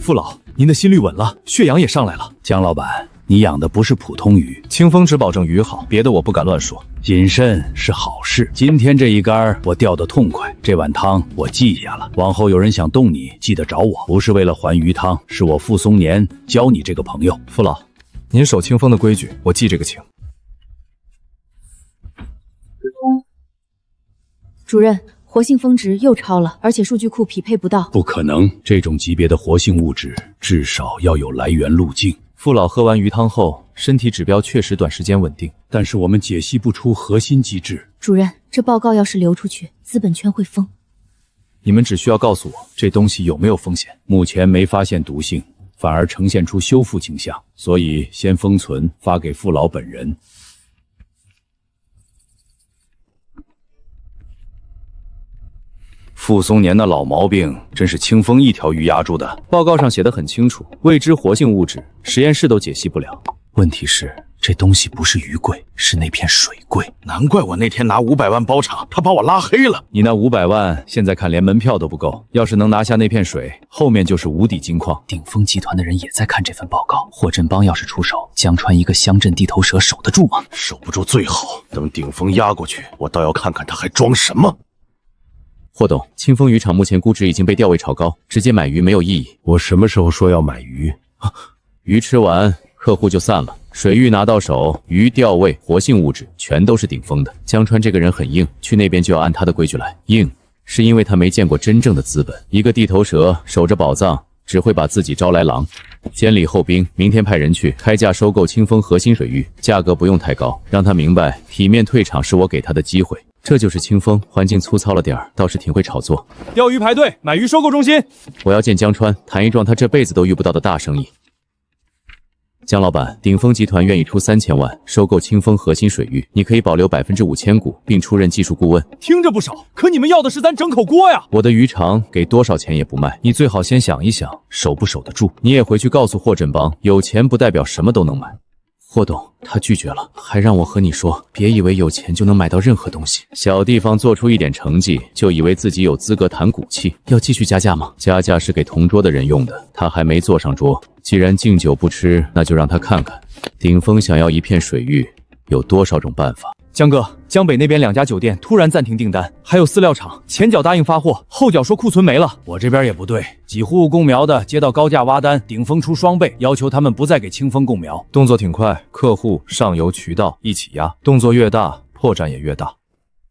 父老，您的心率稳了，血氧也上来了。姜老板，你养的不是普通鱼，清风只保证鱼好，别的我不敢乱说。谨慎是好事。今天这一竿我钓得痛快，这碗汤我记下了。往后有人想动你，记得找我，不是为了还鱼汤，是我傅松年教你这个朋友。父老，您守清风的规矩，我记这个情。主任，活性峰值又超了，而且数据库匹配不到。不可能，这种级别的活性物质至少要有来源路径。父老喝完鱼汤后，身体指标确实短时间稳定，但是我们解析不出核心机制。主任，这报告要是流出去，资本圈会疯。你们只需要告诉我这东西有没有风险。目前没发现毒性，反而呈现出修复倾向，所以先封存，发给父老本人。傅松年的老毛病真是清风一条鱼压住的。报告上写得很清楚，未知活性物质，实验室都解析不了。问题是，这东西不是鱼贵，是那片水贵。难怪我那天拿500万包场，他把我拉黑了。你那500万，现在看连门票都不够。要是能拿下那片水，后面就是无底金矿。鼎峰集团的人也在看这份报告。霍振邦要是出手，江川一个乡镇地头蛇守得住吗？守不住最好，等鼎峰压过去，我倒要看看他还装什么。霍董，清风渔场目前估值已经被钓位炒高，直接买鱼没有意义。我什么时候说要买鱼？鱼吃完，客户就散了。水域拿到手，鱼钓位、活性物质全都是顶峰的。江川这个人很硬，去那边就要按他的规矩来。硬是因为他没见过真正的资本，一个地头蛇守着宝藏，只会把自己招来狼。监理后兵，明天派人去开价收购清风核心水域，价格不用太高，让他明白体面退场是我给他的机会。这就是清风，环境粗糙了点儿，倒是挺会炒作。钓鱼排队，买鱼收购中心。我要见江川，谈一桩他这辈子都遇不到的大生意。江老板，鼎峰集团愿意出3000万收购清风核心水域，你可以保留5000股，并出任技术顾问。听着不少，可你们要的是咱整口锅呀！我的渔场给多少钱也不卖，你最好先想一想，守不守得住。你也回去告诉霍振邦，有钱不代表什么都能买。霍董，他拒绝了，还让我和你说，别以为有钱就能买到任何东西。小地方做出一点成绩，就以为自己有资格谈骨气。要继续加价吗？加价是给同桌的人用的，他还没坐上桌。既然敬酒不吃，那就让他看看，顶峰想要一片水域，有多少种办法。江哥，江北那边2家酒店突然暂停订单，还有饲料厂前脚答应发货，后脚说库存没了。我这边也不对，几户供苗的接到高价挖单，顶峰出双倍，要求他们不再给清风供苗。动作挺快，客户、上游、渠道一起压，动作越大，破绽也越大。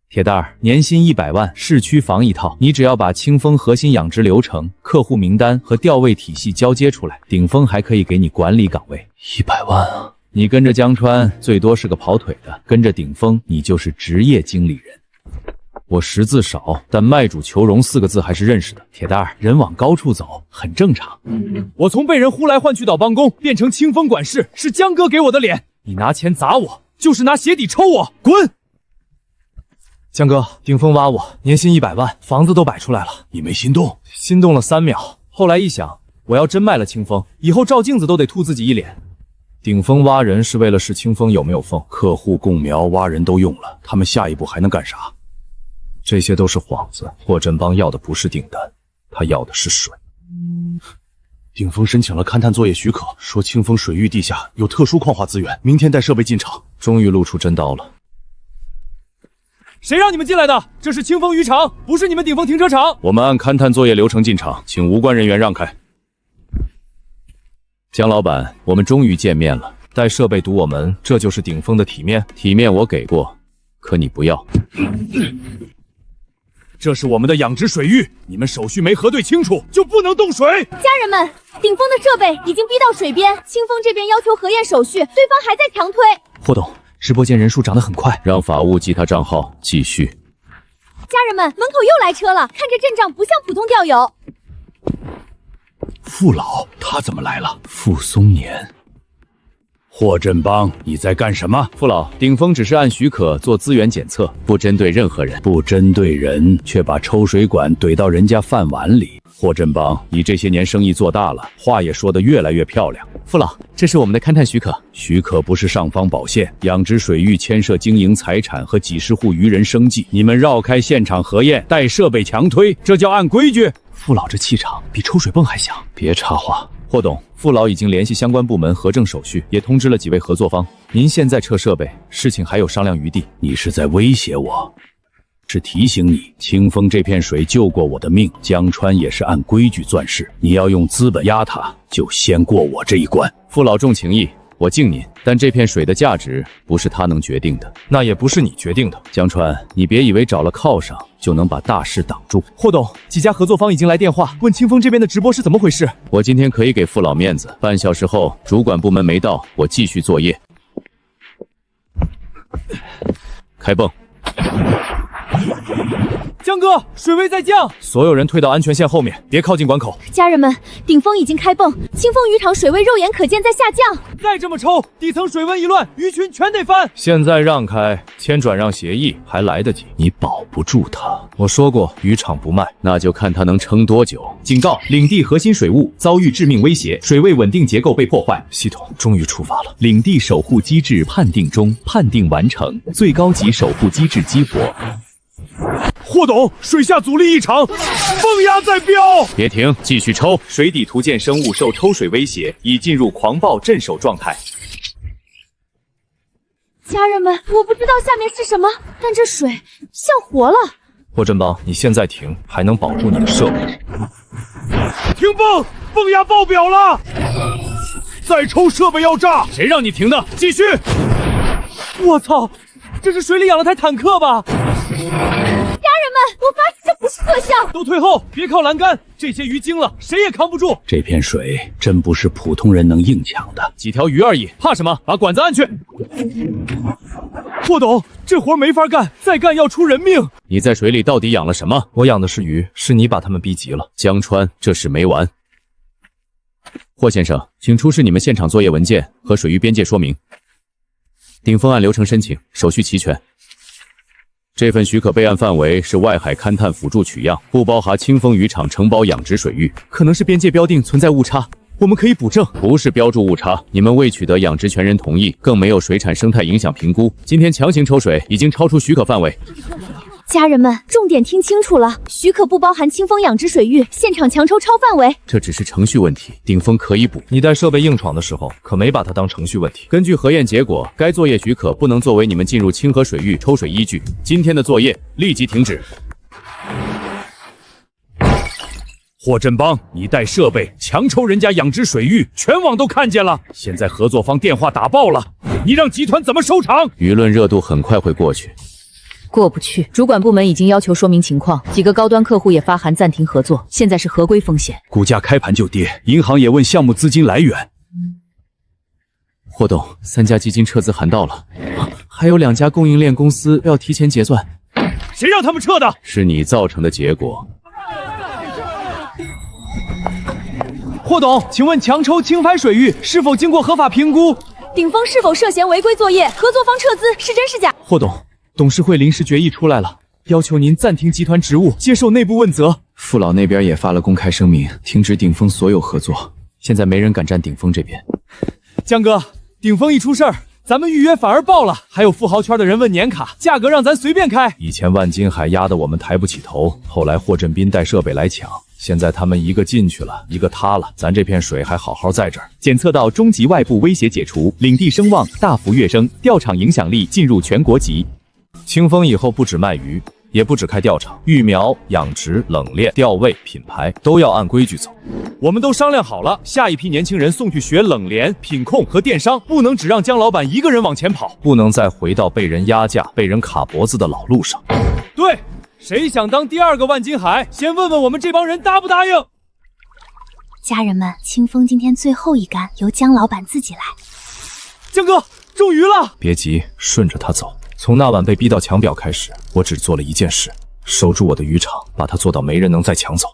铁蛋儿，年薪100万，市区房一套，你只要把清风核心养殖流程、客户名单和调位体系交接出来，顶峰还可以给你管理岗位。100万啊！你跟着江川最多是个跑腿的，跟着顶峰你就是职业经理人。我识字少，但卖主求荣4个字还是认识的。铁蛋儿，人往高处走，很正常。我从被人呼来唤去倒帮工，变成清风管事，是江哥给我的脸。你拿钱砸我，就是拿鞋底抽我，滚！江哥，顶峰挖我，年薪100万，房子都摆出来了，你没心动？心动了3秒，后来一想，我要真卖了清风，以后照镜子都得吐自己一脸。顶峰挖人是为了试清风有没有缝，客户供苗挖人都用了，他们下一步还能干啥？这些都是幌子。霍振邦要的不是订单，他要的是水。顶峰申请了勘探作业许可，说清风水域地下有特殊矿化资源，明天带设备进场。终于露出真刀了。谁让你们进来的？这是清风渔场，不是你们顶峰停车场。我们按勘探作业流程进场，请无关人员让开。江老板，我们终于见面了。带设备堵我们，这就是顶峰的体面。体面我给过，可你不要。这是我们的养殖水域，你们手续没核对清楚，就不能动水。家人们，顶峰的设备已经逼到水边，清风这边要求核验手续，对方还在强推。霍董，直播间人数涨得很快，让法务记他账号，继续。家人们，门口又来车了，看这阵仗不像普通钓友。傅老他怎么来了？傅松年，霍振邦，你在干什么？傅老，顶峰只是按许可做资源检测，不针对任何人。不针对人，却把抽水管怼到人家饭碗里。霍振邦，你这些年生意做大了，话也说得越来越漂亮。傅老，这是我们的勘探许可。许可不是尚方宝剑，养殖水域牵涉经营财产和几十户渔人生计，你们绕开现场核验，带设备强推，这叫按规矩。傅老这气场比抽水泵还响。别插话。霍董，傅老已经联系相关部门核证手续，也通知了几位合作方。您现在撤设备，事情还有商量余地。你是在威胁我？是提醒你，清风这片水救过我的命，江川也是按规矩做事。你要用资本压他，就先过我这一关。傅老重情义，我敬您，但这片水的价值不是他能决定的，那也不是你决定的。江川，你别以为找了靠上就能把大事挡住。霍董，几家合作方已经来电话问清风这边的直播是怎么回事。我今天可以给傅老面子，半小时后主管部门没到，我继续作业。开泵。江哥，水位在降，所有人退到安全线后面，别靠近管口。家人们，顶峰已经开泵，清风渔场水位肉眼可见在下降。再这么抽，底层水温一乱，鱼群全得翻。现在让开，签转让协议还来得及。你保不住他。我说过，渔场不卖，那就看他能撑多久。警告：领地核心水务遭遇致命威胁，水位稳定结构被破坏。系统终于触发了。领地守护机制判定中，判定完成，最高级守护机制激活。霍董，水下阻力异常，风压在飙。别停，继续抽。水底图鉴生物受抽水威胁，已进入狂暴镇守状态。家人们，我不知道下面是什么，但这水像活了。霍振邦，你现在停，还能保住你的设备。停泵，风压爆表了，再抽设备要炸。谁让你停的？继续。我操，这是水里养了台坦克吧？家人们，我发誓这不是特效。都退后，别靠栏杆，这些鱼惊了，谁也扛不住。这片水真不是普通人能硬抢的，几条鱼而已，怕什么？把管子按去。霍董，这活没法干，再干要出人命。你在水里到底养了什么？我养的是鱼，是你把他们逼急了。江川，这事没完。霍先生，请出示你们现场作业文件和水域边界说明。顶峰按流程申请，手续齐全。这份许可备案范围是外海勘探辅助取样，不包含清风渔场承包养殖水域。可能是边界标定存在误差，我们可以补正。不是标注误差，你们未取得养殖权人同意，更没有水产生态影响评估，今天强行抽水已经超出许可范围。家人们，重点听清楚了，许可不包含清风养殖水域，现场强抽超范围。这只是程序问题，顶峰可以补。你带设备硬闯的时候，可没把它当程序问题。根据核验结果，该作业许可不能作为你们进入清河水域抽水依据。今天的作业立即停止。霍振邦，你带设备强抽人家养殖水域，全网都看见了。现在合作方电话打爆了，你让集团怎么收场？舆论热度很快会过去。过不去，主管部门已经要求说明情况，几个高端客户也发函暂停合作，现在是合规风险。股价开盘就跌，银行也问项目资金来源。霍董，3家基金撤资函到了，还有2家供应链公司要提前结算。谁让他们撤的？是你造成的结果。霍董，请问强抽清拍水域是否经过合法评估？顶峰是否涉嫌违规作业？合作方撤资是真是假？霍董，董事会临时决议出来了，要求您暂停集团职务，接受内部问责。父老那边也发了公开声明，停止顶峰所有合作。现在没人敢站顶峰这边。江哥，顶峰一出事儿，咱们预约反而爆了，还有富豪圈的人问年卡，价格让咱随便开。以前万金海压得我们抬不起头，后来霍振斌带设备来抢，现在他们一个进去了，一个塌了，咱这片水还好好在这儿。检测到中级外部威胁解除，领地声望大幅跃升，钓场影响力进入全国级。清风以后不止卖鱼，也不止开钓场，育苗、养殖、冷链、钓位、品牌都要按规矩走。我们都商量好了，下一批年轻人送去学冷联、品控和电商，不能只让姜老板一个人往前跑，不能再回到被人压价、被人卡脖子的老路上。对，谁想当第2个万金海？先问问我们这帮人答不答应？家人们，清风今天最后一杆由姜老板自己来。江哥，终于了！别急，顺着他走。从那晚被逼到墙表开始，我只做了一件事，守住我的渔场，把它做到没人能再抢走。